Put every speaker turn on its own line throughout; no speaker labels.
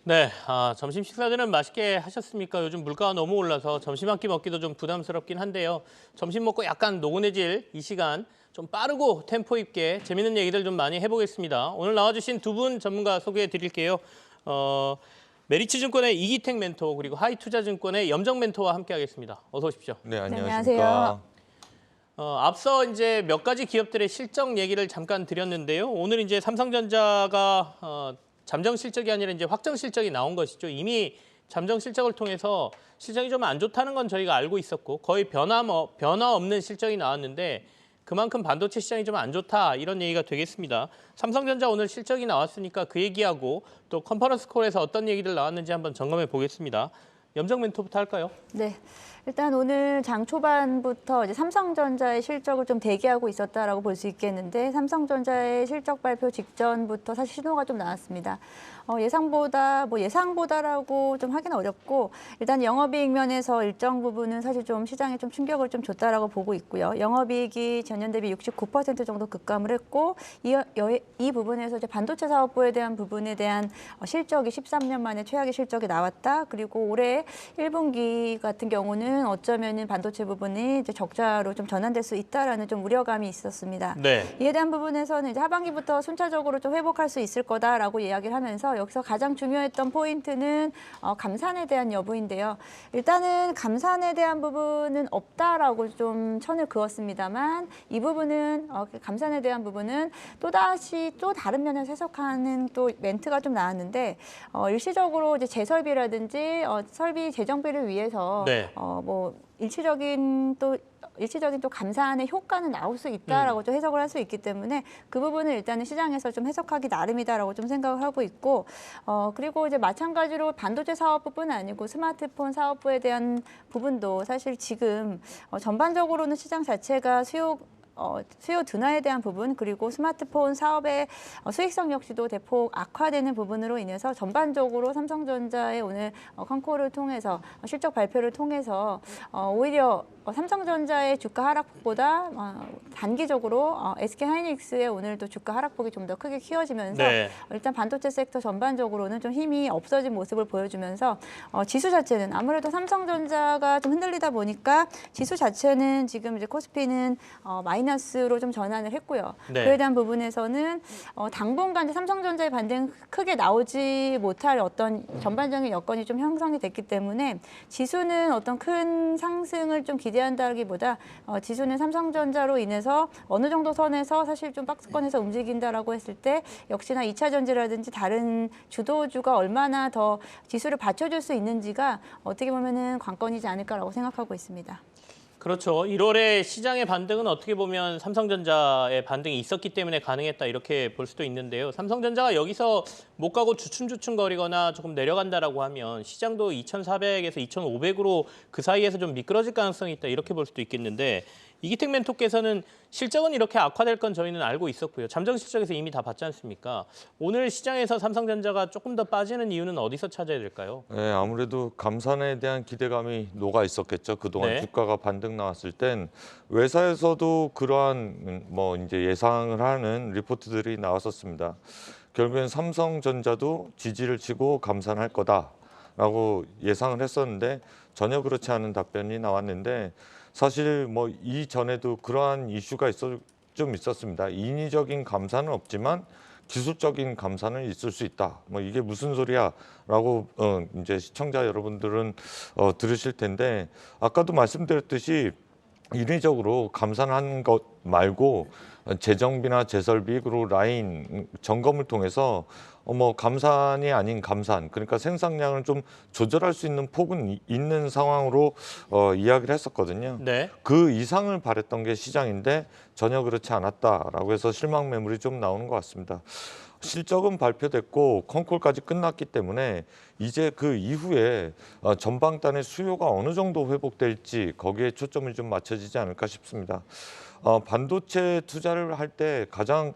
네, 점심 식사들은 맛있게 하셨습니까? 요즘 물가가 너무 올라서 점심 한 끼 먹기도 좀 부담스럽긴 한데요. 점심 먹고 약간 노곤해질 이 시간 좀 빠르고 템포 있게 재밌는 얘기들 좀 많이 해보겠습니다. 오늘 나와주신 두 분 전문가 소개해 드릴게요. 메리츠증권의 이기택 멘토 그리고 하이투자증권의 염정 멘토와 함께하겠습니다. 어서 오십시오.
네,
안녕하세요.
안녕하십니까.
앞서 이제 몇 가지 기업들의 실적 얘기를 잠깐 드렸는데요. 오늘 이제 삼성전자가 잠정 실적이 아니라 이제 확정 실적이 나온 것이죠. 이미 잠정 실적을 통해서 실적이 좀 안 좋다는 건 저희가 알고 있었고 거의 변화 없는 실적이 나왔는데 그만큼 반도체 시장이 좀 안 좋다 이런 얘기가 되겠습니다. 삼성전자 오늘 실적이 나왔으니까 그 얘기하고 또 컨퍼런스 콜에서 어떤 얘기들 나왔는지 한번 점검해 보겠습니다. 염정 멘토부터 할까요?
네. 일단 오늘 장 초반부터 이제 삼성전자의 실적을 좀 대기하고 있었다라고 볼 수 있겠는데 삼성전자의 실적 발표 직전부터 사실 신호가 좀 나왔습니다. 예상보다라고 좀 하기는 어렵고 일단 영업이익 면에서 일정 부분은 사실 좀 시장에 좀 충격을 좀 줬다라고 보고 있고요. 영업이익이 전년 대비 69% 정도 급감을 했고 이 부분에서 이제 반도체 사업부에 대한 부분에 대한 실적이 13년 만에 최악의 실적이 나왔다. 그리고 올해 1분기 같은 경우는 어쩌면은 반도체 부분이 이제 적자로 좀 전환될 수 있다라는 좀 우려감이 있었습니다.
네.
이에 대한 부분에서는 이제 하반기부터 순차적으로 좀 회복할 수 있을 거다라고 이야기를 하면서 여기서 가장 중요했던 포인트는 감산에 대한 여부인데요. 일단은 감산에 대한 부분은 없다라고 좀 선을 그었습니다만 이 부분은 감산에 대한 부분은 또다시 또 다른 면에서 해석하는 또 멘트가 좀 나왔는데 일시적으로 이제 재설비라든지 설비 재정비를 위해서
네.
일시적인 또 감산의 효과는 나올 수 있다라고 좀 해석을 할 수 있기 때문에 그 부분을 일단은 시장에서 좀 해석하기 나름이다라고 좀 생각을 하고 있고 그리고 이제 마찬가지로 반도체 사업부뿐 아니고 스마트폰 사업부에 대한 부분도 사실 지금 전반적으로는 시장 자체가 수요 둔화에 대한 부분 그리고 스마트폰 사업의 수익성 역시도 대폭 악화되는 부분으로 인해서 전반적으로 삼성전자의 오늘 컨콜을 통해서 실적 발표를 통해서 오히려 삼성전자의 주가 하락폭보다 단기적으로 SK하이닉스의 오늘도 주가 하락폭이 좀 더 크게 키워지면서
네.
일단 반도체 섹터 전반적으로는 좀 힘이 없어진 모습을 보여주면서 지수 자체는 아무래도 삼성전자가 좀 흔들리다 보니까 지수 자체는 지금 이제 코스피는 마이너스로 좀 전환을 했고요.
네.
그에 대한 부분에서는 당분간 이제 삼성전자의 반등 크게 나오지 못할 어떤 전반적인 여건이 좀 형성이 됐기 때문에 지수는 어떤 큰 상승을 좀 기대한다기보다 지수는 삼성전자로 인해서 어느 정도 선에서 사실 좀 박스권에서 움직인다라고 했을 때 역시나 2차 전지라든지 다른 주도주가 얼마나 더 지수를 받쳐줄 수 있는지가 어떻게 보면은 관건이지 않을까라고 생각하고 있습니다.
그렇죠. 1월에 시장의 반등은 어떻게 보면 삼성전자의 반등이 있었기 때문에 가능했다 이렇게 볼 수도 있는데요. 삼성전자가 여기서 못 가고 주춤주춤거리거나 조금 내려간다라고 하면 시장도 2,400에서 2,500으로 그 사이에서 좀 미끄러질 가능성이 있다 이렇게 볼 수도 있겠는데 이기택 멘토께서는 실적은 이렇게 악화될 건 저희는 알고 있었고요. 잠정 실적에서 이미 다 봤지 않습니까? 오늘 시장에서 삼성전자가 조금 더 빠지는 이유는 어디서 찾아야 될까요?
네, 아무래도 감산에 대한 기대감이 녹아 있었겠죠. 그동안
네.
주가가 반등 나왔을 땐 외사에서도 그러한 이제 예상을 하는 리포트들이 나왔었습니다. 결국엔 삼성전자도 지지를 치고 감산할 거다라고 예상을 했었는데 전혀 그렇지 않은 답변이 나왔는데 사실 이전에도 그러한 이슈가 좀 있었습니다. 인위적인 감산은 없지만 기술적인 감산은 있을 수 있다. 이게 무슨 소리야라고 이제 시청자 여러분들은 들으실 텐데 아까도 말씀드렸듯이 인위적으로 감산한 것 말고 재정비나 재설비 그리고 라인 점검을 통해서 감산이 아닌 감산 그러니까 생산량을 좀 조절할 수 있는 폭은 있는 상황으로 이야기를 했었거든요.
네.
그 이상을 바랬던 게 시장인데 전혀 그렇지 않았다라고 해서 실망 매물이 좀 나오는 것 같습니다. 실적은 발표됐고 컨콜까지 끝났기 때문에 이제 그 이후에 전방단의 수요가 어느 정도 회복될지 거기에 초점을 좀 맞춰지지 않을까 싶습니다. 반도체 투자를 할 때 가장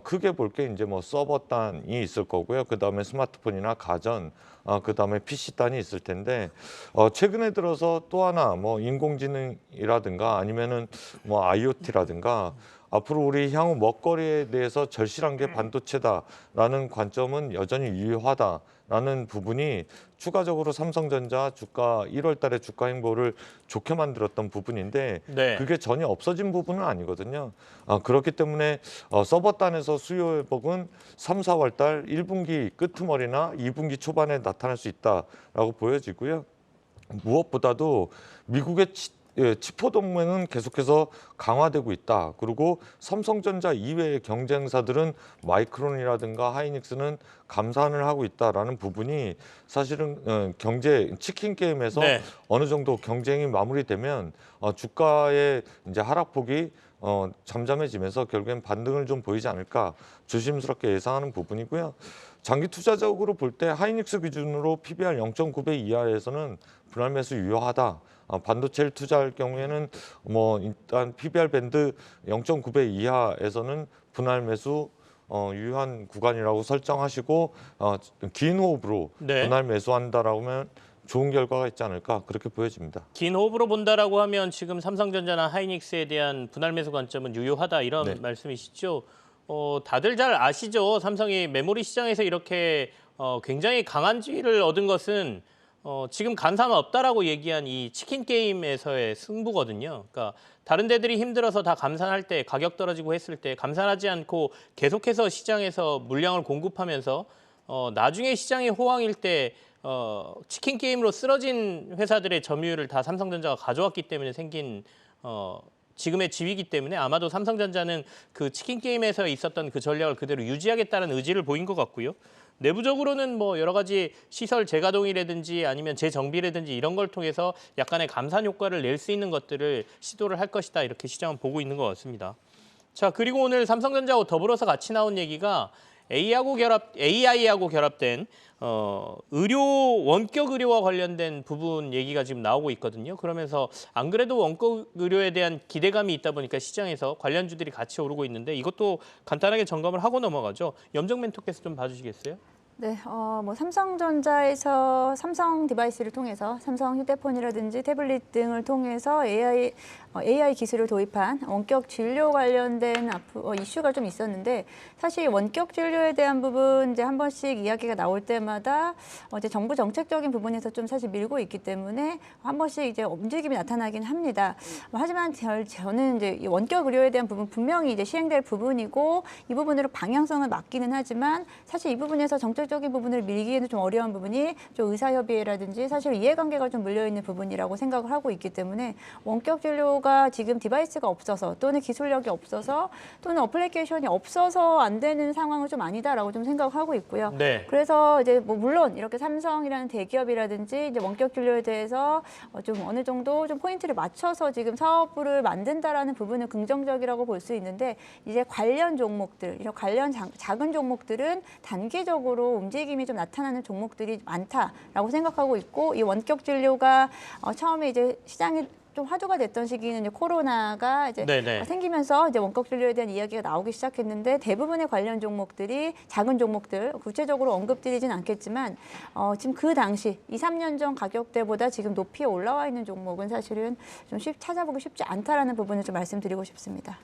크게 볼 게 이제 서버단이 있을 거고요. 그 다음에 스마트폰이나 가전, 그 다음에 PC 단이 있을 텐데 최근에 들어서 또 하나 인공지능이라든가 아니면은 IoT라든가 앞으로 우리 향후 먹거리에 대해서 절실한 게 반도체다라는 관점은 여전히 유효하다. 라는 부분이 추가적으로 삼성전자 주가 1월 달에 주가 행보를 좋게 만들었던 부분인데
네.
그게 전혀 없어진 부분은 아니거든요. 그렇기 때문에 서버단에서 수요 회복은 3, 4월 달 1분기 끄트머리나 2분기 초반에 나타날 수 있다라고 보여지고요. 무엇보다도 미국의 치포 동맹은 계속해서 강화되고 있다. 그리고 삼성전자 이외의 경쟁사들은 마이크론이라든가 하이닉스는 감산을 하고 있다라는 부분이 사실은 경제 치킨 게임에서
네.
어느 정도 경쟁이 마무리되면 주가의 이제 하락폭이 잠잠해지면서 결국엔 반등을 좀 보이지 않을까 조심스럽게 예상하는 부분이고요. 장기 투자적으로 볼 때 하이닉스 기준으로 PBR 0.9배 이하에서는 분할 매수 유효하다. 반도체를 투자할 경우에는 뭐 일단 PBR 밴드 0.9배 이하에서는 분할 매수 유효한 구간이라고 설정하시고 긴 호흡으로
네.
분할 매수한다라고 하면 좋은 결과가 있지 않을까 그렇게 보여집니다.
긴 호흡으로 본다라고 하면 지금 삼성전자나 하이닉스에 대한 분할 매수 관점은 유효하다 이런
네.
말씀이시죠? 다들 잘 아시죠? 삼성이 메모리 시장에서 이렇게 굉장히 강한 지위를 얻은 것은 지금 감산 없다라고 얘기한 이 치킨 게임에서의 승부거든요. 그러니까 다른 데들이 힘들어서 다 감산할 때 가격 떨어지고 했을 때 감산하지 않고 계속해서 시장에서 물량을 공급하면서 나중에 시장이 호황일 때 치킨 게임으로 쓰러진 회사들의 점유율을 다 삼성전자가 가져왔기 때문에 생긴 지금의 지위이기 때문에 아마도 삼성전자는 그 치킨 게임에서 있었던 그 전략을 그대로 유지하겠다는 의지를 보인 것 같고요. 내부적으로는 뭐 여러 가지 시설 재가동이라든지 아니면 재정비라든지 이런 걸 통해서 약간의 감산 효과를 낼 수 있는 것들을 시도를 할 것이다 이렇게 시장은 보고 있는 것 같습니다. 자, 그리고 오늘 삼성전자하고 더불어서 같이 나온 얘기가 AI하고 결합된 원격 의료와 관련된 부분 얘기가 지금 나오고 있거든요. 그러면서 안 그래도 원격 의료에 대한 기대감이 있다 보니까 시장에서 관련주들이 같이 오르고 있는데 이것도 간단하게 점검을 하고 넘어가죠. 염정 멘토께서 좀 봐주시겠어요?
네, 뭐 삼성전자에서 삼성 디바이스를 통해서 삼성 휴대폰이라든지 태블릿 등을 통해서 AI 기술을 도입한 원격 진료 관련된 이슈가 좀 있었는데 사실 원격 진료에 대한 부분 이제 한 번씩 이야기가 나올 때마다 이제 정부 정책적인 부분에서 좀 사실 밀고 있기 때문에 한 번씩 이제 움직임이 나타나긴 합니다. 하지만 저는 이제 이 원격 의료에 대한 부분 분명히 이제 시행될 부분이고 이 부분으로 방향성을 맞기는 하지만 사실 이 부분에서 정책적인 부분을 밀기에는 좀 어려운 부분이 좀 의사협의회라든지 사실 이해관계가 좀 물려 있는 부분이라고 생각을 하고 있기 때문에 원격 진료가 지금 디바이스가 없어서 또는 기술력이 없어서 또는 어플리케이션이 없어서 안 되는 상황은 좀 아니다라고 좀 생각을 하고 있고요.
네.
그래서 이제 뭐 물론 이렇게 삼성이라는 대기업이라든지 이제 원격 진료에 대해서 좀 어느 정도 좀 포인트를 맞춰서 지금 사업부를 만든다라는 부분은 긍정적이라고 볼 수 있는데 이제 관련 종목들, 이런 관련 작은 종목들은 단기적으로 움직임이 좀 나타나는 종목들이 많다라고 생각하고 있고 이 원격 진료가 처음에 이제 시장에 좀 화두가 됐던 시기는 이제 코로나가 이제
네네.
생기면서 이제 원격 진료에 대한 이야기가 나오기 시작했는데 대부분의 관련 종목들이 작은 종목들 구체적으로 언급드리진 않겠지만 지금 그 당시 2, 3년 전 가격대보다 지금 높이 올라와 있는 종목은 사실은 좀 찾아보기 쉽지 않다라는 부분을 좀 말씀드리고 싶습니다.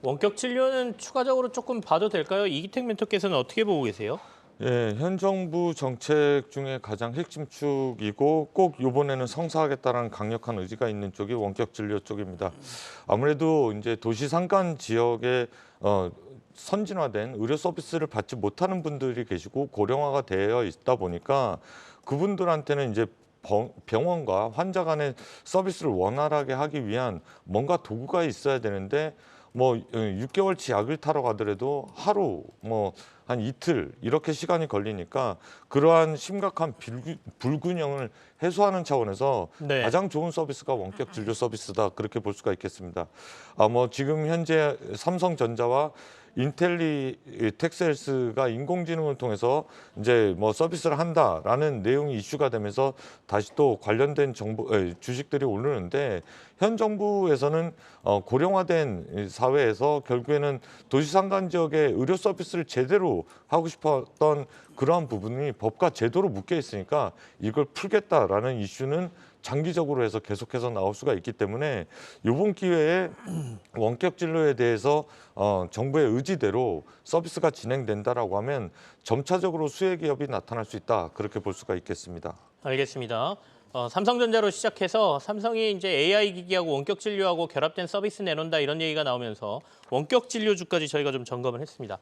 원격 진료는 추가적으로 조금 봐도 될까요? 이기택 멘토께서는 어떻게 보고 계세요?
예, 현 정부 정책 중에 가장 핵심 축이고 꼭 이번에는 성사하겠다는 강력한 의지가 있는 쪽이 원격 진료 쪽입니다. 아무래도 이제 도시 산간 지역에 선진화된 의료 서비스를 받지 못하는 분들이 계시고 고령화가 되어 있다 보니까 그분들한테는 이제 병원과 환자 간의 서비스를 원활하게 하기 위한 뭔가 도구가 있어야 되는데 뭐 6개월치 약을 타러 가더라도 하루 뭐 한 이틀 이렇게 시간이 걸리니까 그러한 심각한 불균형을 해소하는 차원에서
네.
가장 좋은 서비스가 원격 진료 서비스다 그렇게 볼 수가 있겠습니다. 뭐 지금 현재 삼성전자와 인텔리텍셀스가 인공지능을 통해서 이제 뭐 서비스를 한다라는 내용이 이슈가 되면서 다시 또 관련된 주식들이 오르는데 현 정부에서는 고령화된 사회에서 결국에는 도시 산간 지역의 의료 서비스를 제대로 하고 싶었던 그러한 부분이 법과 제도로 묶여 있으니까 이걸 풀겠다라는 이슈는 장기적으로 해서 계속해서 나올 수가 있기 때문에 이번 기회에 원격 진료에 대해서 정부의 의지대로 서비스가 진행된다라고 하면 점차적으로 수혜 기업이 나타날 수 있다. 그렇게 볼 수가 있겠습니다.
알겠습니다. 삼성전자로 시작해서 삼성이 이제 AI 기기하고 원격 진료하고 결합된 서비스 내놓는다 이런 얘기가 나오면서 원격 진료주까지 저희가 좀 점검을 했습니다.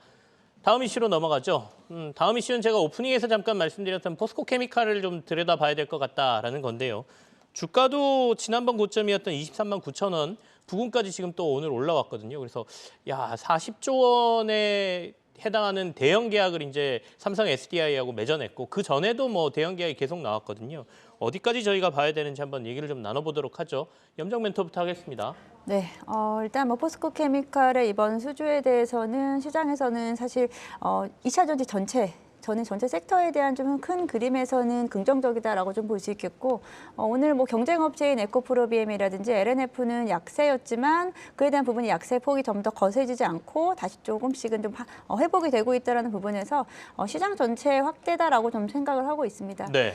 다음 이슈로 넘어가죠. 다음 이슈는 제가 오프닝에서 잠깐 말씀드렸던 포스코 케미칼을 좀 들여다봐야 될 것 같다라는 건데요. 주가도 지난번 고점이었던 23만 9천 원 부근까지 지금 또 오늘 올라왔거든요. 그래서 40조 원에 해당하는 대형 계약을 이제 삼성 SDI하고 맺어냈고 그 전에도 뭐 대형 계약이 계속 나왔거든요. 어디까지 저희가 봐야 되는지 한번 얘기를 좀 나눠보도록 하죠. 염정 멘토부터 하겠습니다.
네, 일단 뭐 포스코 케미칼의 이번 수주에 대해서는 시장에서는 사실 2차 전지 전체 섹터에 대한 좀 큰 그림에서는 긍정적이다라고 좀 볼 수 있겠고 오늘 뭐 경쟁업체인 에코프로비엠이라든지 LNF는 약세였지만 그에 대한 부분이 약세 폭이 좀 더 거세지지 않고 다시 조금씩은 좀 회복이 되고 있다는 부분에서 시장 전체 확대다라고 좀 생각을 하고 있습니다.
네.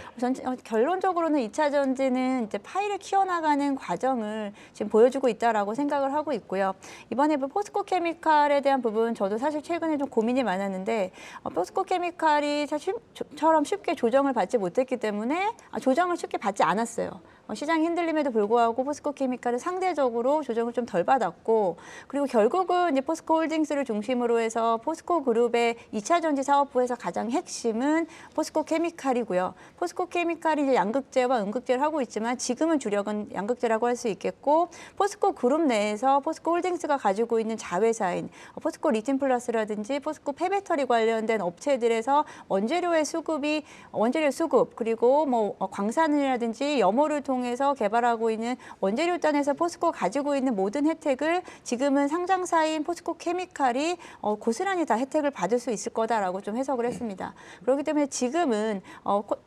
결론적으로는 2차 전지는 이제 파이를 키워나가는 과정을 지금 보여주고 있다라고 생각을 하고 있고요. 이번에 포스코 케미칼에 대한 부분 저도 사실 최근에 좀 고민이 많았는데 포스코 케미칼이 사실처럼 쉽게 조정을 받지 못했기 때문에 조정을 쉽게 받지 않았어요. 시장 흔들림에도 불구하고 포스코 케미칼은 상대적으로 조정을 좀 덜 받았고 그리고 결국은 이제 포스코 홀딩스를 중심으로 해서 포스코 그룹의 2차 전지 사업부에서 가장 핵심은 포스코 케미칼이고요. 포스코 케미칼이 이제 양극재와 음극재를 하고 있지만 지금은 주력은 양극재라고 할 수 있겠고 포스코 그룹 내에서 포스코 홀딩스가 가지고 있는 자회사인 포스코 리튬 플러스라든지 포스코 폐배터리 관련된 업체들에서 원재료 수급 그리고 뭐 광산이라든지 염호를 통해서 개발하고 있는 원재료단에서 포스코 가지고 있는 모든 혜택을 지금은 상장사인 포스코 케미칼이 고스란히 다 혜택을 받을 수 있을 거다라고 좀 해석을 했습니다. 그렇기 때문에 지금은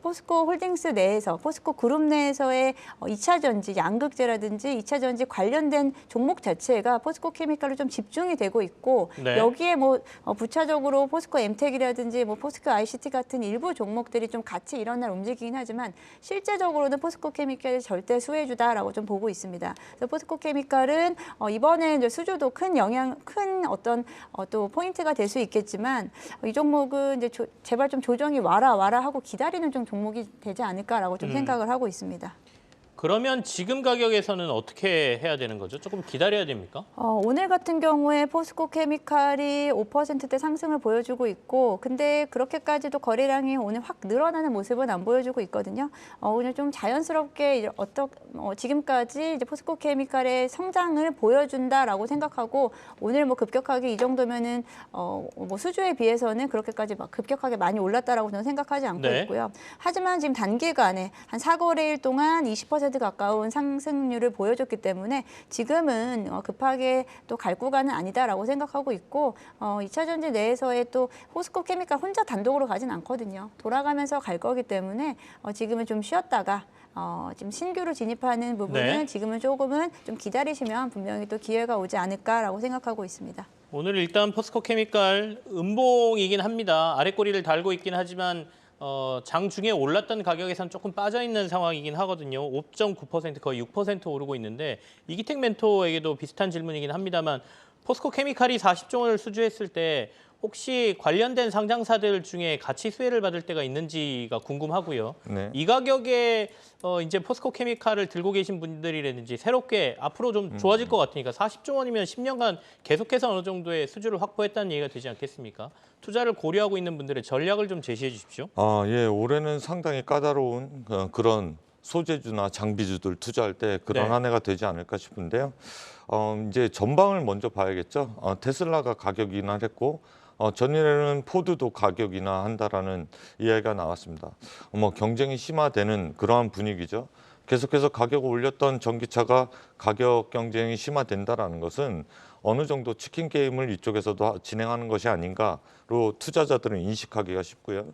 포스코 홀딩스 내에서 포스코 그룹 내에서의 2차 전지 양극재라든지 2차 전지 관련된 종목 자체가 포스코 케미칼로 좀 집중이 되고 있고
네.
여기에 뭐 부차적으로 포스코 엠텍이라든지 뭐 포스코 ICT 같은 일부 종목들이 좀 같이 일어날 움직이긴 하지만 실제적으로는 포스코 케미칼이 절대 수혜주다라고 좀 보고 있습니다. 그래서 포스코 케미칼은 이번에 이제 수주도 큰 어떤 또 포인트가 될 수 있겠지만 이 종목은 이제 제발 좀 조정이 와라 하고 기다리는 좀 종목이 되지 않을까라고 좀 생각을 하고 있습니다.
그러면 지금 가격에서는 어떻게 해야 되는 거죠? 조금 기다려야 됩니까?
오늘 같은 경우에 포스코 케미칼이 5%대 상승을 보여주고 있고 근데 그렇게까지도 거래량이 오늘 확 늘어나는 모습은 안 보여주고 있거든요. 오늘 좀 자연스럽게 지금까지 이제 포스코 케미칼의 성장을 보여준다라고 생각하고 오늘 뭐 급격하게 이 정도면은 뭐 수주에 비해서는 그렇게까지 막 급격하게 많이 올랐다라고 저는 생각하지 않고
네.
있고요. 하지만 지금 단기간에 한 4거래일 동안 20% 가까운 상승률을 보여줬기 때문에 지금은 급하게 또 갈 구간은 아니다라고 생각하고 있고 2차 전지 내에서의 또 포스코 케미칼 혼자 단독으로 가진 않거든요. 돌아가면서 갈 거기 때문에 지금은 좀 쉬었다가 지금 신규로 진입하는 부분은
네.
지금은 조금은 좀 기다리시면 분명히 또 기회가 오지 않을까라고 생각하고 있습니다.
오늘 일단 포스코 케미칼 음봉이긴 합니다. 아래 꼬리를 달고 있긴 하지만 장중에 올랐던 가격에선 조금 빠져 있는 상황이긴 하거든요. 5.9% 거의 6% 오르고 있는데 이기택 멘토에게도 비슷한 질문이긴 합니다만 포스코 케미칼이 40조 원을 수주했을 때 혹시 관련된 상장사들 중에 같이 수혜를 받을 때가 있는지가 궁금하고요.
네.
이 가격에 이제 포스코 케미칼을 들고 계신 분들이라든지 새롭게 앞으로 좀 좋아질 것 같으니까 40조 원이면 10년간 계속해서 어느 정도의 수주를 확보했다는 얘기가 되지 않겠습니까? 투자를 고려하고 있는 분들의 전략을 좀 제시해 주십시오.
예, 올해는 상당히 까다로운 그런 소재주나 장비주들 투자할 때 그런
네.
한 해가 되지 않을까 싶은데요. 이제 전방을 먼저 봐야겠죠. 테슬라가 가격 인하했고 전일에는 포드도 가격 인하한다라는 이야기가 나왔습니다. 경쟁이 심화되는 그러한 분위기죠. 계속해서 가격을 올렸던 전기차가 가격 경쟁이 심화된다라는 것은 어느 정도 치킨 게임을 이쪽에서도 진행하는 것이 아닌가로 투자자들은 인식하기가 쉽고요.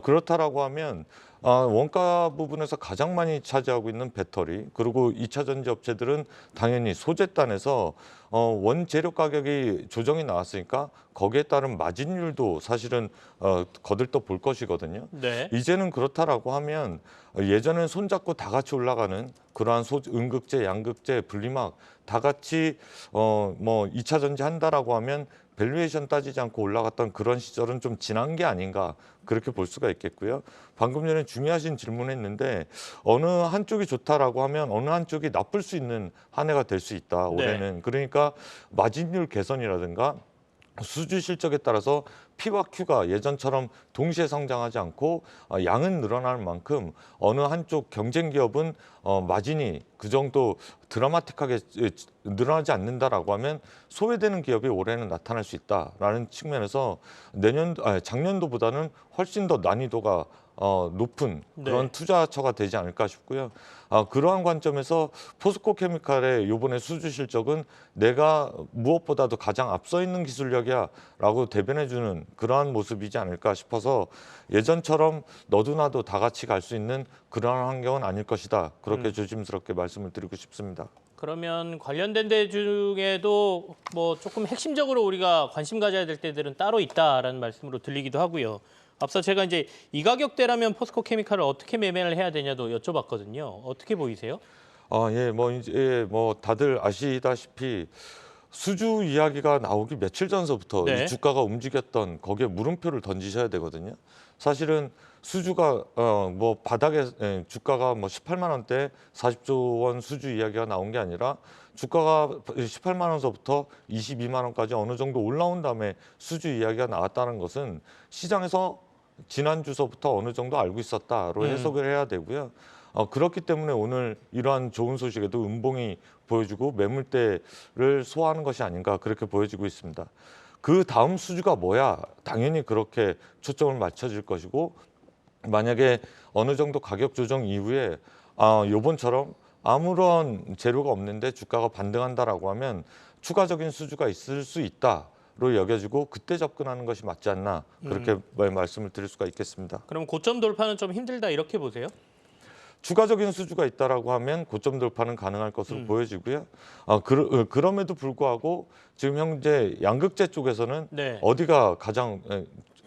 그렇다라고 하면 원가 부분에서 가장 많이 차지하고 있는 배터리, 그리고 2차 전지 업체들은 당연히 소재단에서 원재료 가격이 조정이 나왔으니까 거기에 따른 마진율도 사실은 거들떠 볼 것이거든요.
네.
이제는 그렇다라고 하면 예전엔 손잡고 다 같이 올라가는 그러한 음극재, 양극재, 분리막 다 같이 뭐 2차 전지 한다라고 하면 밸류에이션 따지지 않고 올라갔던 그런 시절은 좀 지난 게 아닌가 그렇게 볼 수가 있겠고요. 방금 전에 중요하신 질문했는데 어느 한쪽이 좋다라고 하면 어느 한쪽이 나쁠 수 있는 한 해가 될 수 있다. 올해는. 그러니까 마진율 개선이라든가 수주 실적에 따라서 P와 Q가 예전처럼 동시에 성장하지 않고 양은 늘어나는 만큼 어느 한쪽 경쟁 기업은 마진이 그 정도 드라마틱하게 늘어나지 않는다라고 하면 소외되는 기업이 올해는 나타날 수 있다라는 측면에서 작년도보다는 훨씬 더 난이도가 높은 그런
네.
투자처가 되지 않을까 싶고요. 그러한 관점에서 포스코 케미칼의 이번에 수주 실적은 내가 무엇보다도 가장 앞서 있는 기술력이야라고 대변해주는 그러한 모습이지 않을까 싶어서 예전처럼 너도 나도 다 같이 갈 수 있는 그러한 환경은 아닐 것이다. 그렇게 조심스럽게 말씀을 드리고 싶습니다.
그러면 관련된 데 중에도 뭐 조금 핵심적으로 우리가 관심 가져야 될 때들은 따로 있다라는 말씀으로 들리기도 하고요. 앞서 제가 이제 이 가격대라면 포스코 케미칼을 어떻게 매매를 해야 되냐도 여쭤봤거든요. 어떻게 보이세요?
예, 뭐 이제 뭐 다들 아시다시피 수주 이야기가 나오기 며칠 전서부터
네.
이 주가가 움직였던 거기에 물음표를 던지셔야 되거든요. 사실은 수주가 뭐 바닥에 주가가 뭐 18만 원대 40조 원 수주 이야기가 나온 게 아니라 주가가 18만 원서부터 22만 원까지 어느 정도 올라온 다음에 수주 이야기가 나왔다는 것은 시장에서 지난주서부터 어느 정도 알고 있었다로 해석을 해야 되고요. 그렇기 때문에 오늘 이러한 좋은 소식에도 음봉이 보여주고 매물대를 소화하는 것이 아닌가 그렇게 보여지고 있습니다. 그 다음 수주가 뭐야? 당연히 그렇게 초점을 맞춰질 것이고 만약에 어느 정도 가격 조정 이후에 요번처럼 아무런 재료가 없는데 주가가 반등한다라고 하면 추가적인 수주가 있을 수 있다로 여겨지고 그때 접근하는 것이 맞지 않나 그렇게 말씀을 드릴 수가 있겠습니다.
그럼 고점 돌파는 좀 힘들다 이렇게 보세요?
추가적인 수주가 있다라고 하면 고점 돌파는 가능할 것으로 보여지고요. 그럼에도 불구하고 지금 현재 양극재 쪽에서는
네.
어디가 가장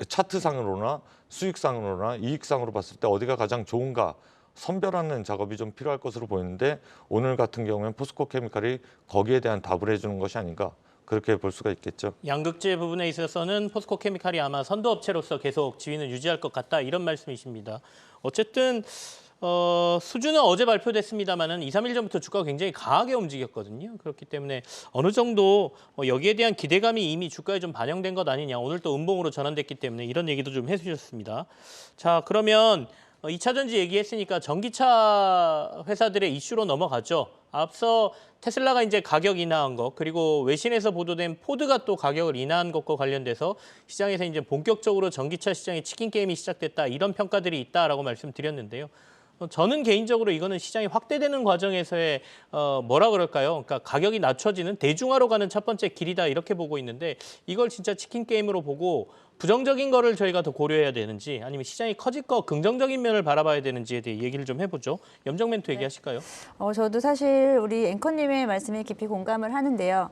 차트상으로나 수익상으로나 이익상으로 봤을 때 어디가 가장 좋은가 선별하는 작업이 좀 필요할 것으로 보이는데 오늘 같은 경우에는 포스코 케미칼이 거기에 대한 답을 해주는 것이 아닌가 그렇게 볼 수가 있겠죠.
양극재 부분에 있어서는 포스코 케미칼이 아마 선도 업체로서 계속 지위는 유지할 것 같다 이런 말씀이십니다. 어쨌든 수주는 어제 발표됐습니다만은 2, 3일 전부터 주가가 굉장히 강하게 움직였거든요. 그렇기 때문에 어느 정도 여기에 대한 기대감이 이미 주가에 좀 반영된 것 아니냐. 오늘 또 음봉으로 전환됐기 때문에 이런 얘기도 좀 해주셨습니다. 자, 그러면 2차 전지 얘기했으니까 전기차 회사들의 이슈로 넘어가죠. 앞서 테슬라가 이제 가격 인하한 것, 그리고 외신에서 보도된 포드가 또 가격을 인하한 것과 관련돼서 시장에서 이제 본격적으로 전기차 시장의 치킨 게임이 시작됐다 이런 평가들이 있다라고 말씀드렸는데요. 저는 개인적으로 이거는 시장이 확대되는 과정에서의 뭐라 그럴까요? 그러니까 가격이 낮춰지는 대중화로 가는 첫 번째 길이다 이렇게 보고 있는데 이걸 진짜 치킨 게임으로 보고 부정적인 거를 저희가 더 고려해야 되는지 아니면 시장이 커질 거 긍정적인 면을 바라봐야 되는지에 대해 얘기를 좀 해보죠. 염정 멘토 얘기하실까요?
저도 사실 우리 앵커님의 말씀에 깊이 공감을 하는데요.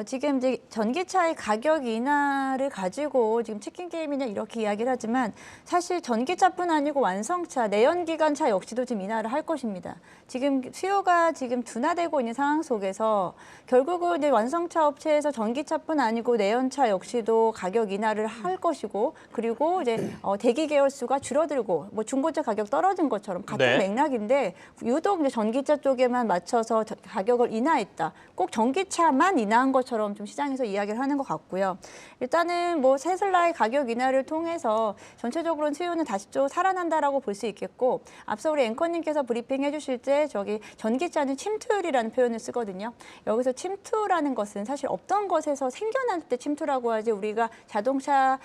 지금 이제 전기차의 가격 인하를 가지고 지금 치킨 게임이냐 이렇게 이야기를 하지만 사실 전기차뿐 아니고 완성차, 내연기관차 역시도 지금 인하를 할 것입니다. 지금 수요가 지금 둔화되고 있는 상황 속에서 결국은 이제 완성차 업체에서 전기차뿐 아니고 내연차 역시도 가격 인하를 할 것이고 그리고 이제 대기 계열 수가 줄어들고 뭐 중고차 가격 떨어진 것처럼 같은
네.
맥락인데 유독 이제 전기차 쪽에만 맞춰서 가격을 인하했다. 꼭 전기차만 인하한 것처럼 좀 시장에서 이야기를 하는 것 같고요. 일단은 뭐 테슬라의 가격 인하를 통해서 전체적으로는 수요는 다시 좀 살아난다라고 볼 수 있겠고 앞서 우리 앵커님께서 브리핑해 주실 때 저기 전기차는 침투율이라는 표현을 쓰거든요. 여기서 침투라는 것은 사실 없던 것에서 생겨날 때 침투라고 하지 우리가 자동차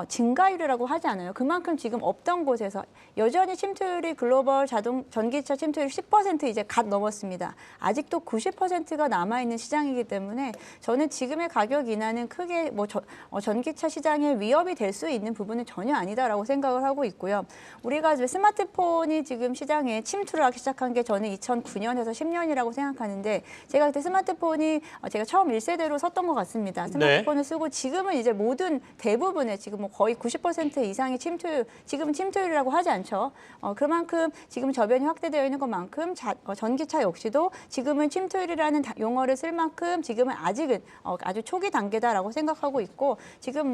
증가율이라고 하지 않아요. 그만큼 지금 없던 곳에서 여전히 침투율이 글로벌 전기차 침투율 10% 이제 갓 넘었습니다. 아직도 90%가 남아있는 시장이기 때문에 저는 지금의 가격 인하는 크게 전기차 시장에 위협이 될 수 있는 부분은 전혀 아니다라고 생각을 하고 있고요. 우리가 스마트폰이 지금 시장에 침투를 하기 시작한 게 저는 2009년에서 10년이라고 생각하는데 제가 그때 스마트폰이 제가 처음 1세대로 섰던 것 같습니다. 스마트폰을 쓰고 지금은 이제 모든 대부분의 지금 거의 90% 이상의 지금은 침투율이라고 하지 않죠. 그만큼 지금 저변이 확대되어 있는 것만큼 전기차 역시도 지금은 침투율이라는 용어를 쓸 만큼 지금은 아직은 아주 초기 단계다라고 생각하고 있고 지금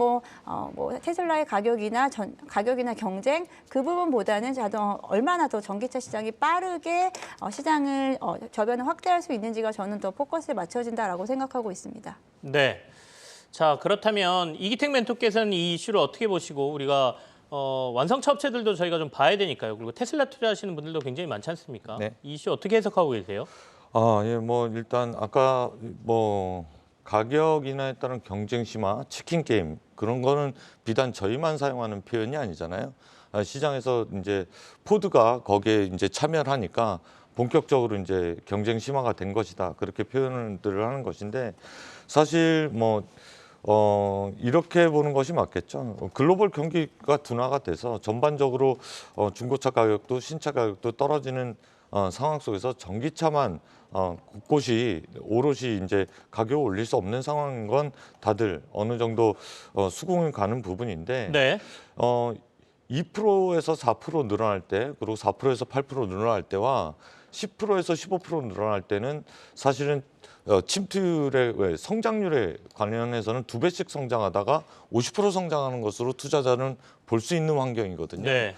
테슬라의 가격이나 경쟁 그 부분보다는 얼마나 더 전기차 시장이 빠르게 시장을 저변을 확대할 수 있는지가 저는 더 포커스에 맞춰진다라고 생각하고 있습니다.
네. 자, 그렇다면 이기택 멘토께서는 이 이슈를 어떻게 보시고 우리가 완성차 업체들도 저희가 좀 봐야 되니까요. 그리고 테슬라 투자하시는 분들도 굉장히 많지 않습니까?
네.
이 이슈 어떻게 해석하고 계세요?
예, 일단 아까 가격 인하에 따른 경쟁 심화, 치킨 게임 그런 거는 비단 저희만 사용하는 표현이 아니잖아요. 시장에서 이제 포드가 거기에 이제 참여를 하니까 본격적으로 이제 경쟁 심화가 된 것이다. 그렇게 표현들을 하는 것인데 사실 이렇게 보는 것이 맞겠죠. 글로벌 경기가 둔화가 돼서 전반적으로 중고차 가격도 신차 가격도 떨어지는 상황 속에서 전기차만 곳곳이 오롯이 이제 가격을 올릴 수 없는 상황인 건 다들 어느 정도 수긍이 가는 부분인데
네.
2%에서 4% 늘어날 때 그리고 4%에서 8% 늘어날 때와 10%에서 15% 늘어날 때는 사실은 침투율의 성장률에 관련해서는 2배씩 성장하다가 50% 성장하는 것으로 투자자는 볼 수 있는 환경이거든요.
네.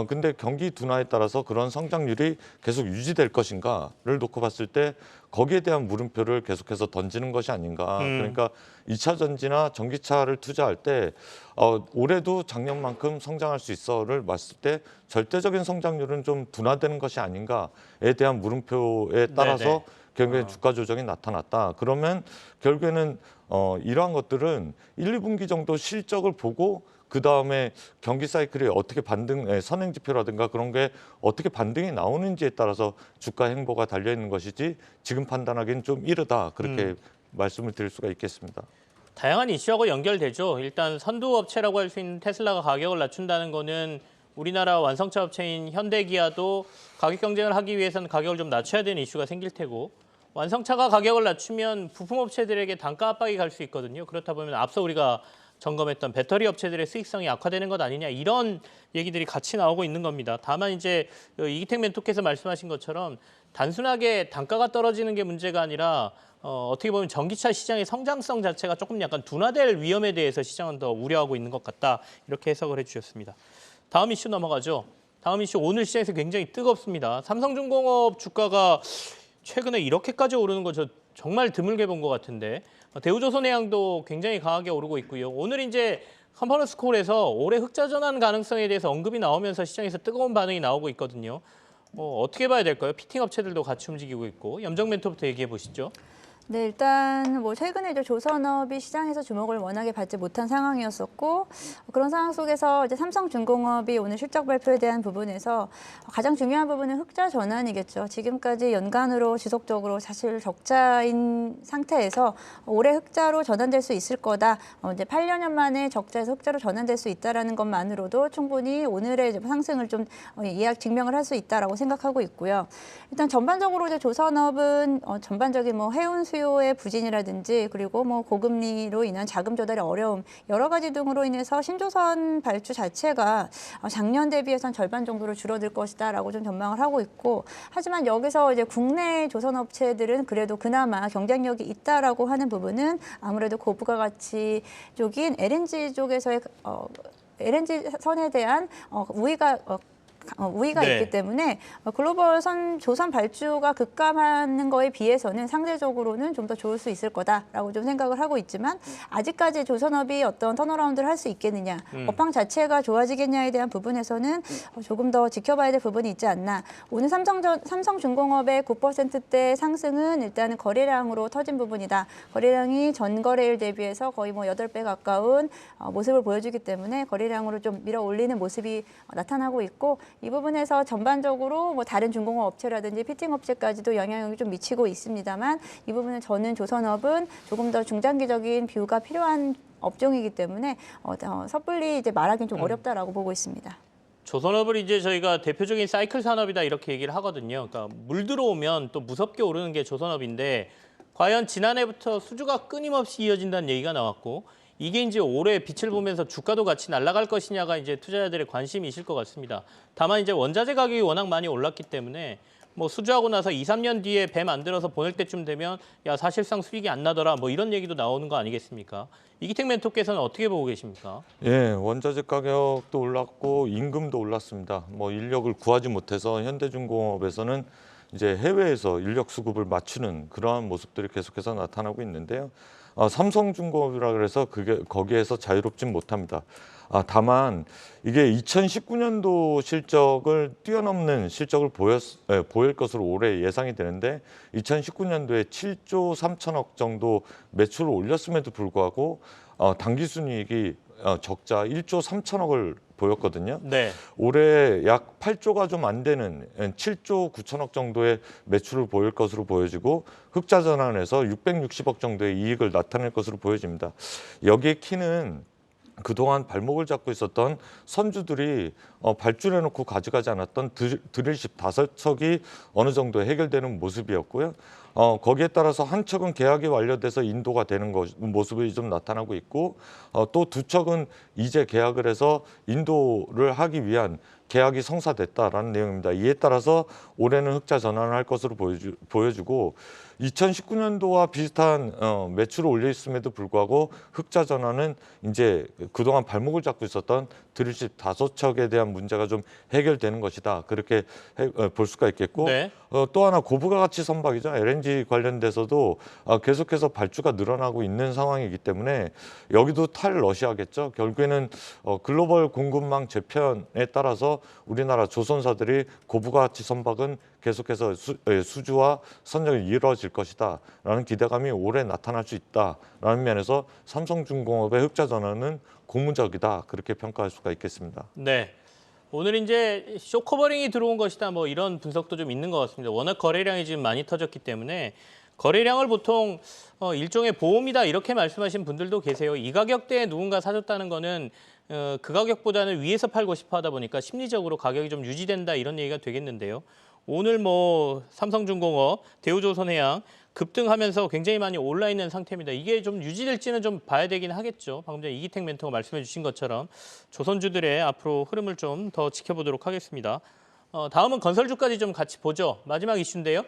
근데 경기 둔화에 따라서 그런 성장률이 계속 유지될 것인가를 놓고 봤을 때 거기에 대한 물음표를 계속해서 던지는 것이 아닌가. 그러니까 2차 전지나 전기차를 투자할 때 올해도 작년만큼 성장할 수 있어를 봤을 때 절대적인 성장률은 좀 둔화되는 것이 아닌가에 대한 물음표에 따라서
네네.
결국에 주가 조정이 나타났다. 그러면 결국에는 이러한 것들은 1, 2분기 정도 실적을 보고 그 다음에 경기 사이클이 어떻게 선행 지표라든가 그런 게 어떻게 반등이 나오는지에 따라서 주가 행보가 달려 있는 것이지 지금 판단하기는 좀 이르다 그렇게 말씀을 드릴 수가 있겠습니다.
다양한 이슈하고 연결되죠. 일단 선두 업체라고 할 수 있는 테슬라가 가격을 낮춘다는 거는 우리나라 완성차 업체인 현대기아도 가격 경쟁을 하기 위해서는 가격을 좀 낮춰야 되는 이슈가 생길 테고 완성차가 가격을 낮추면 부품 업체들에게 단가 압박이 갈 수 있거든요. 그렇다 보면 앞서 우리가 점검했던 배터리 업체들의 수익성이 악화되는 것 아니냐 이런 얘기들이 같이 나오고 있는 겁니다. 다만 이제 이기택 멘토께서 말씀하신 것처럼 단순하게 단가가 떨어지는 게 문제가 아니라 어떻게 보면 전기차 시장의 성장성 자체가 조금 약간 둔화될 위험에 대해서 시장은 더 우려하고 있는 것 같다 이렇게 해석을 해주셨습니다. 다음 이슈 넘어가죠. 다음 이슈 오늘 시장에서 굉장히 뜨겁습니다. 삼성중공업 주가가 최근에 이렇게까지 오르는 거 저 정말 드물게 본 것 같은데 대우조선해양도 굉장히 강하게 오르고 있고요. 오늘 이제 컨퍼런스 콜에서 올해 흑자 전환 가능성에 대해서 언급이 나오면서 시장에서 뜨거운 반응이 나오고 있거든요. 어떻게 봐야 될까요? 피팅 업체들도 같이 움직이고 있고 염정 멘토부터 얘기해 보시죠.
네, 일단 최근에 이제 조선업이 시장에서 주목을 워낙에 받지 못한 상황이었었고 그런 상황 속에서 이제 삼성중공업이 오늘 실적 발표에 대한 부분에서 가장 중요한 부분은 흑자 전환이겠죠. 지금까지 연간으로 지속적으로 사실 적자인 상태에서 올해 흑자로 전환될 수 있을 거다. 이제 8년 만에 적자에서 흑자로 전환될 수 있다라는 것만으로도 충분히 오늘의 이제 상승을 좀 증명을 할 수 있다라고 생각하고 있고요. 일단 전반적으로 이제 조선업은 전반적인 해운 수요의 부진이라든지 그리고 고금리로 인한 자금 조달의 어려움 여러 가지 등으로 인해서 신조선 발주 자체가 작년 대비해서는 절반 정도로 줄어들 것이다라고 좀 전망을 하고 있고 하지만 여기서 이제 국내 조선업체들은 그래도 그나마 경쟁력이 있다라고 하는 부분은 아무래도 고부가 가치 쪽인 LNG 쪽에서의 LNG 선에 대한 우위가 우위가
네.
있기 때문에 글로벌 조선 발주가 급감하는 거에 비해서는 상대적으로는 좀 더 좋을 수 있을 거다라고 좀 생각을 하고 있지만 아직까지 조선업이 어떤 턴어라운드를 할 수 있겠느냐, 업황 자체가 좋아지겠냐에 대한 부분에서는 조금 더 지켜봐야 될 부분이 있지 않나. 오늘 삼성중공업의 9%대 상승은 일단은 거래량으로 터진 부분이다. 거래량이 전거래일 대비해서 거의 뭐 8배 가까운 모습을 보여주기 때문에 거래량으로 좀 밀어 올리는 모습이 나타나고 있고 이 부분에서 전반적으로 뭐 다른 중공업 업체라든지 피팅 업체까지도 영향력이 좀 미치고 있습니다만 이 부분은 저는 조선업은 조금 더 중장기적인 뷰가 필요한 업종이기 때문에 섣불리 이제 말하기는 좀 어렵다라고 보고 있습니다.
조선업을 이제 저희가 대표적인 사이클 산업이다 이렇게 얘기를 하거든요. 그러니까 물 들어오면 또 무섭게 오르는 게 조선업인데 과연 지난해부터 수주가 끊임없이 이어진다는 얘기가 나왔고 이게 이제 올해 빛을 보면서 주가도 같이 날아갈 것이냐가 이제 투자자들의 관심이실 것 같습니다. 다만 이제 원자재 가격이 워낙 많이 올랐기 때문에 뭐 수주하고 나서 2, 3년 뒤에 배 만들어서 보낼 때쯤 되면 야 사실상 수익이 안 나더라 뭐 이런 얘기도 나오는 거 아니겠습니까? 이기택 멘토께서는 어떻게 보고 계십니까?
예, 원자재 가격도 올랐고 임금도 올랐습니다. 뭐 인력을 구하지 못해서 현대중공업에서는 이제 해외에서 인력 수급을 맞추는 그러한 모습들이 계속해서 나타나고 있는데요. 삼성중공업이라 그래서 거기에서 자유롭진 못합니다. 다만 이게 2019년도 실적을 뛰어넘는 실적을 보일 것으로 올해 예상이 되는데 2019년도에 7조 3천억 정도 매출을 올렸음에도 불구하고 당기순이익이 적자 1조 3천억을 보였거든요.
네.
올해 약 8조가 좀 안 되는 7조 9천억 정도의 매출을 보일 것으로 보여지고 흑자 전환에서 660억 정도의 이익을 나타낼 것으로 보여집니다. 여기에 키는 그동안 발목을 잡고 있었던 선주들이 발주해놓고 가져가지 않았던 드릴십 5척이 어느 정도 해결되는 모습이었고요. 거기에 따라서 한 척은 계약이 완료돼서 인도가 되는 모습이 좀 나타나고 있고 또 2척은 이제 계약을 해서 인도를 하기 위한 계약이 성사됐다라는 내용입니다. 이에 따라서 올해는 흑자 전환을 할 것으로 보여주고 2019년도와 비슷한 매출을 올렸음에도 불구하고 흑자 전환은 이제 그동안 발목을 잡고 있었던 드릴십 5척에 대한 문제가 좀 해결되는 것이다. 그렇게 볼 수가 있겠고
네.
또 하나 고부가 가치 선박이죠. LNG 관련돼서도 계속해서 발주가 늘어나고 있는 상황이기 때문에 여기도 탈러시아겠죠. 결국에는 글로벌 공급망 재편에 따라서 우리나라 조선사들이 고부가 가치 선박은 계속해서 수주와 선정이 이루어질 것이다라는 기대감이 올해 나타날 수 있다라는 면에서 삼성중공업의 흑자 전환은 고무적이다 그렇게 평가할 수가 있겠습니다.
네. 오늘 이제 쇼커버링이 들어온 것이다 뭐 이런 분석도 좀 있는 것 같습니다. 워낙 거래량이 지금 많이 터졌기 때문에 거래량을 보통 일종의 보험이다 이렇게 말씀하신 분들도 계세요. 이 가격대에 누군가 사줬다는 거는 그 가격보다는 위에서 팔고 싶어 하다 보니까 심리적으로 가격이 좀 유지된다 이런 얘기가 되겠는데요. 오늘 뭐 삼성중공업, 대우조선해양 급등하면서 굉장히 많이 올라 있는 상태입니다. 이게 좀 유지될지는 좀 봐야 되긴 하겠죠. 방금 전에 이기택 멘토가 말씀해 주신 것처럼 조선주들의 앞으로 흐름을 좀 더 지켜보도록 하겠습니다. 다음은 건설주까지 좀 같이 보죠. 마지막 이슈인데요.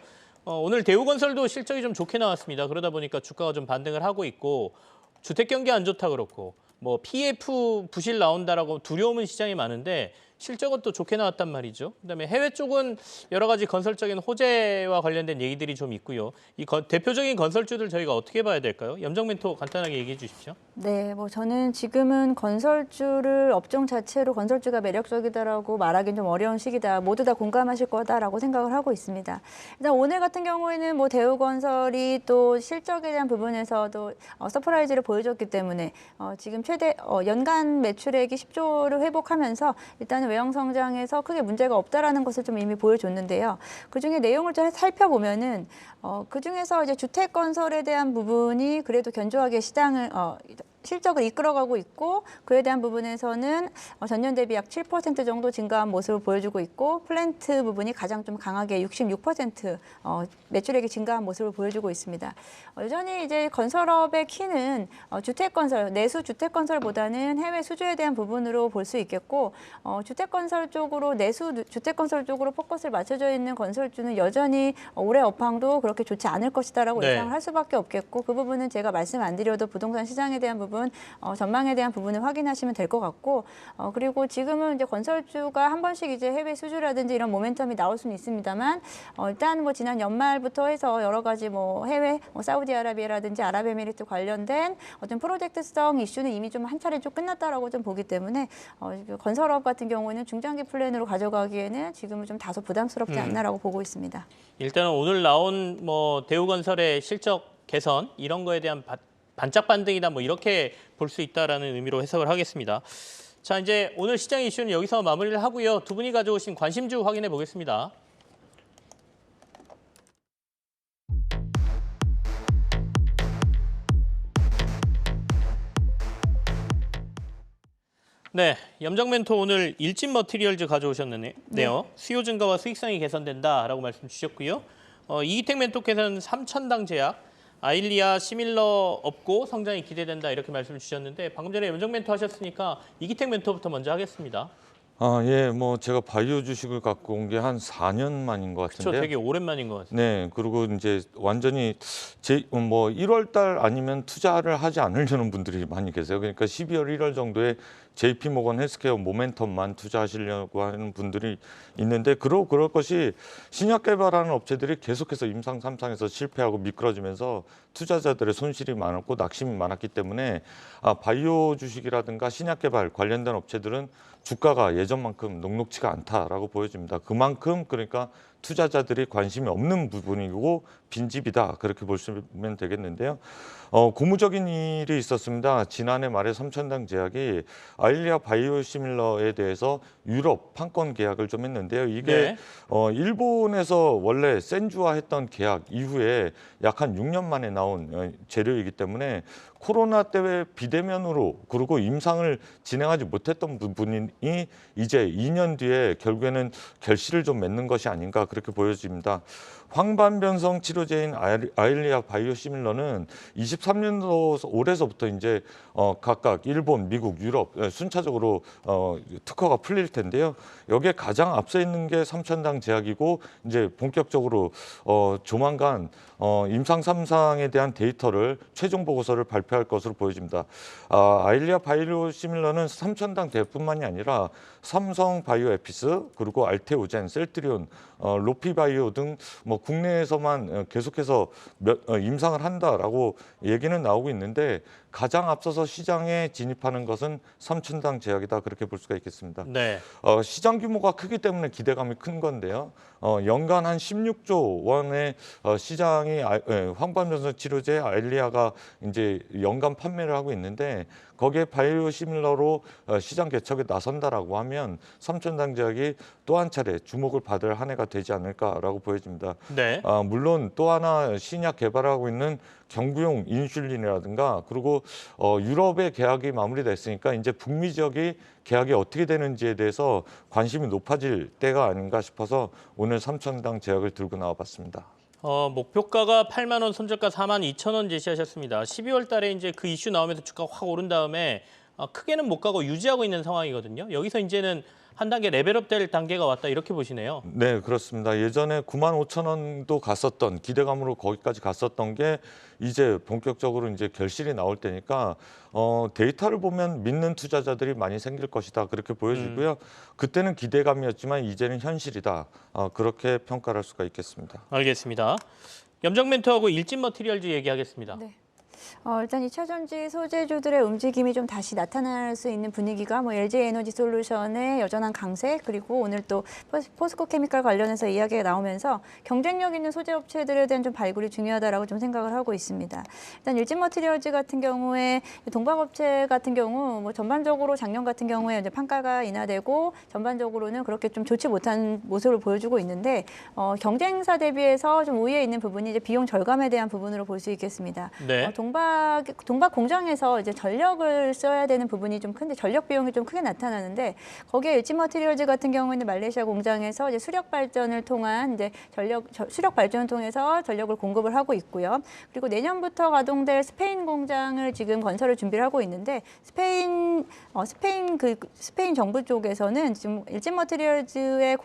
오늘 대우건설도 실적이 좀 좋게 나왔습니다. 그러다 보니까 주가가 좀 반등을 하고 있고 주택 경기 안 좋다 그렇고 뭐 PF 부실 나온다라고 두려움은 시장에 많은데 실적은 또 좋게 나왔단 말이죠. 그다음에 해외 쪽은 여러 가지 건설적인 호재와 관련된 얘기들이 좀 있고요. 대표적인 건설주들 저희가 어떻게 봐야 될까요? 염정 멘토 간단하게 얘기해 주십시오.
네, 뭐 저는 지금은 건설주를 업종 자체로 건설주가 매력적이다라고 말하기는 좀 어려운 시기다. 모두 다 공감하실 거다라고 생각을 하고 있습니다. 일단 오늘 같은 경우에는 뭐 대우건설이 또 실적에 대한 부분에서도 서프라이즈를 보여줬기 때문에 지금 최대 연간 매출액이 10조를 회복하면서 일단은 외형 성장에서 크게 문제가 없다라는 것을 좀 이미 보여줬는데요. 그중에 내용을 좀 살펴보면은 그중에서 이제 주택 건설에 대한 부분이 그래도 견조하게 시장을 실적을 이끌어가고 있고 그에 대한 부분에서는 전년 대비 약 7% 정도 증가한 모습을 보여주고 있고 플랜트 부분이 가장 좀 강하게 66% 매출액이 증가한 모습을 보여주고 있습니다. 여전히 이제 건설업의 키는 주택 건설, 내수 주택 건설보다는 해외 수주에 대한 부분으로 볼 수 있겠고 주택 건설 쪽으로 내수 주택 건설 쪽으로 포커스를 맞춰져 있는 건설주는 여전히 올해 업황도 그렇게 좋지 않을 것이다라고
네.
예상을 할 수밖에 없겠고 그 부분은 제가 말씀 안 드려도 부동산 시장에 대한 부분 부분, 전망에 대한 부분을 확인하시면 될 것 같고, 그리고 지금은 이제 건설주가 한 번씩 이제 해외 수주라든지 이런 모멘텀이 나올 수는 있습니다만, 일단 뭐 지난 연말부터 해서 여러 가지 뭐 해외, 사우디아라비아라든지 아랍에미리트 관련된 어떤 프로젝트성 이슈는 이미 좀 한 차례 좀 끝났다라고 좀 보기 때문에 건설업 같은 경우에는 중장기 플랜으로 가져가기에는 지금은 좀 다소 부담스럽지 않나라고 보고 있습니다.
일단은 오늘 나온 뭐 대우건설의 실적 개선 이런 거에 대한 반짝 반등이다 뭐 이렇게 볼 수 있다라는 의미로 해석을 하겠습니다. 자, 이제 오늘 시장 이슈는 여기서 마무리를 하고요. 두 분이 가져오신 관심주 확인해 보겠습니다. 네, 염정 멘토 오늘 일진 머티리얼즈 가져오셨네요. 수요 증가와 수익성이 개선된다라고 말씀 주셨고요. 이기택 멘토께서는 3,000당 제약, 아일리아 시밀러 없고 성장이 기대된다 이렇게 말씀을 주셨는데 방금 전에 염정 멘토 하셨으니까 이기택 멘토부터 먼저 하겠습니다.
예, 뭐 제가 바이오 주식을 갖고 온 게 한 4년 만인 것
그렇죠,
같은데요.
되게 오랜만인 것 같습니다.
네, 그리고 이제 완전히 뭐 1월 달 아니면 투자를 하지 않으려는 분들이 많이 계세요. 그러니까 12월 1월 정도에 JP 모건 헬스케어 모멘텀만 투자하시려고 하는 분들이 있는데 그럴 것이 신약 개발하는 업체들이 계속해서 임상 3상에서 실패하고 미끄러지면서 투자자들의 손실이 많았고 낙심이 많았기 때문에 바이오 주식이라든가 신약 개발 관련된 업체들은 주가가 예전만큼 녹록지가 않다라고 보여집니다. 그만큼 그러니까 투자자들이 관심이 없는 부분이고 빈집이다 그렇게 보시면 되겠는데요. 고무적인 일이 있었습니다. 지난해 말에 3,000당 제약이 아일리아 바이오시밀러에 대해서 유럽 판권 계약을 좀 했는데요. 이게 일본에서 원래 센주화했던 계약 이후에 약 한 6년 만에 나온 재료이기 때문에 코로나 때문에 비대면으로 그리고 임상을 진행하지 못했던 부분이 이제 2년 뒤에 결국에는 결실을 좀 맺는 것이 아닌가 그렇게 보여집니다. 황반변성 치료제인 아일리아 바이오시밀러는 23년도 올해서부터 이제 각각 일본, 미국, 유럽 순차적으로 특허가 풀릴 텐데요. 여기에 가장 앞서 있는 게 3,000당 제약이고 이제 본격적으로 조만간 임상 3상에 대한 데이터를 최종 보고서를 발표할 것으로 보여집니다. 아일리아 바이오시밀러는 3,000당 대뿐만이 아니라 삼성 바이오에피스 그리고 알테오젠, 셀트리온, 로피바이오 등 뭐 국내에서만 계속해서 임상을 한다라고 얘기는 나오고 있는데 가장 앞서서 시장에 진입하는 것은 3,000당 제약이다 그렇게 볼 수가 있겠습니다.
네.
시장 규모가 크기 때문에 기대감이 큰 건데요. 연간 한 16조 원의 시장이 황반변성 치료제 아일리아가 이제 연간 판매를 하고 있는데 거기에 바이오시밀러로 시장 개척에 나선다라고 하면 3,000당 제약이 또 한 차례 주목을 받을 한 해가 되지 않을까라고 보여집니다.
네.
물론 또 하나 신약 개발하고 있는 경구용 인슐린이라든가 그리고 유럽의 계약이 마무리됐으니까 이제 북미 지역이 계약이 어떻게 되는지에 대해서 관심이 높아질 때가 아닌가 싶어서 오늘 3,000당 제약을 들고 나와봤습니다.
목표가가 8만 원, 손절가 4만 2천 원 제시하셨습니다. 12월 달에 이제 그 이슈 나오면서 주가가 확 오른 다음에 크게는 못 가고 유지하고 있는 상황이거든요. 여기서 이제는 한 단계 레벨업 될 단계가 왔다 이렇게 보시네요.
네, 그렇습니다. 예전에 9만 5천 원도 갔었던 기대감으로 거기까지 갔었던 게 이제 본격적으로 이제 결실이 나올 때니까 데이터를 보면 믿는 투자자들이 많이 생길 것이다 그렇게 보여지고요. 그때는 기대감이었지만 이제는 현실이다 그렇게 평가할 수가 있겠습니다.
알겠습니다. 염정 멘토하고 일진 머티리얼즈 얘기하겠습니다.
네. 일단 2차 전지 소재주들의 움직임이 좀 다시 나타날 수 있는 분위기가 뭐 LG 에너지 솔루션의 여전한 강세 그리고 오늘 또 포스코 케미칼 관련해서 이야기가 나오면서 경쟁력 있는 소재 업체들에 대한 좀 발굴이 중요하다라고 좀 생각을 하고 있습니다. 일단 일진 머티리얼즈 같은 경우에 동박업체 같은 경우 뭐 전반적으로 작년 같은 경우에 이제 판가가 인하되고 전반적으로는 그렇게 좀 좋지 못한 모습을 보여주고 있는데 경쟁사 대비해서 좀 우위에 있는 부분이 이제 비용 절감에 대한 부분으로 볼 수 있겠습니다.
네.
동박 공장에서 이제 전력을 써야 되는 부분이 좀 큰데 전력 비용이 좀 크게 나타나는데 거기에 일진 머티리얼즈 같은 경우에는 말레이시아 공장에서 이제 수력 발전을 통한 이제 수력 발전을 통해서 전력을 공급을 하고 있고요. 그리고 내년부터 가동될 스페인 공장을 지금 건설을 준비를 하고 있는데 스페인 정부 쪽에서는 지금 일진 머티리얼즈의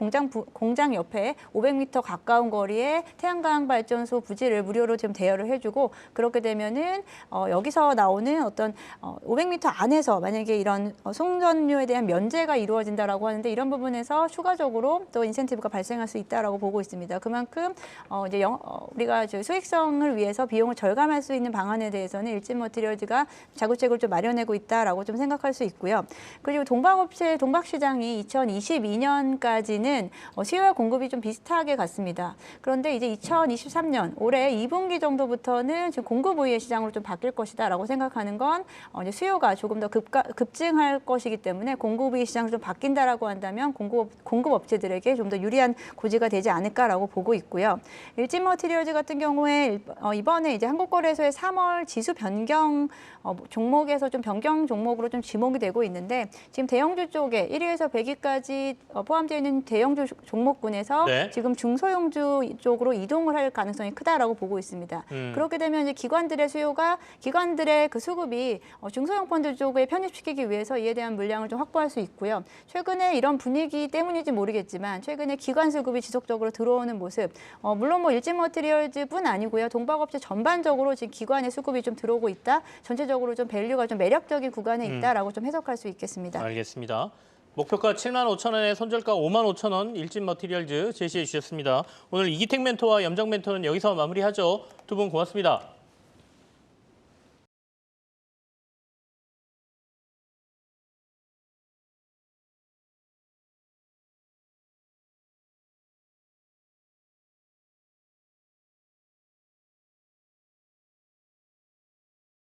공장 옆에 500m 가까운 거리에 태양광 발전소 부지를 무료로 지금 대여를 해주고 그렇게 되면은 또는 여기서 나오는 어떤 500m 안에서 만약에 이런 송전료에 대한 면제가 이루어진다라고 하는데 이런 부분에서 추가적으로 또 인센티브가 발생할 수 있다라고 보고 있습니다. 그만큼 이제 우리가 수익성을 위해서 비용을 절감할 수 있는 방안에 대해서는 일진머티리얼즈가 자구책을 좀 마련하고 있다라고 좀 생각할 수 있고요. 그리고 동박시장이 2022년까지는 수요와 공급이 좀 비슷하게 갔습니다. 그런데 이제 2023년 올해 2분기 정도부터는 지금 공급 우위의 시장으로 좀 바뀔 것이다라고 생각하는 건 이제 수요가 조금 더 급증할 것이기 때문에 공급 우위 시장으로 좀 바뀐다라고 한다면 공급 업체들에게 좀 더 유리한 고지가 되지 않을까라고 보고 있고요. 일진머티리얼즈 같은 경우에 이번에 이제 한국거래소의 3월 지수 변경 종목에서 좀 변경 종목으로 좀 지목이 되고 있는데 지금 대형주 쪽에 1위에서 100위까지 포함되어 있는 대형주 종목군에서
네.
지금 중소형주 쪽으로 이동을 할 가능성이 크다라고 보고 있습니다. 그렇게 되면 이제 기관들의 그 수급이 중소형 펀드 쪽에 편입시키기 위해서 이에 대한 물량을 좀 확보할 수 있고요. 최근에 이런 분위기 때문인지 모르겠지만 최근에 기관 수급이 지속적으로 들어오는 모습, 물론 뭐 일진머티리얼즈뿐 아니고요. 동박업체 전반적으로 지금 기관의 수급이 좀 들어오고 있다. 전체적으로 좀 밸류가 좀 매력적인 구간에 있다라고 좀 해석할 수 있겠습니다.
알겠습니다. 목표가 75,000원에 손절가 55,000원 일진머티리얼즈 제시해 주셨습니다. 오늘 이기택 멘토와 염정 멘토는 여기서 마무리하죠. 두 분 고맙습니다.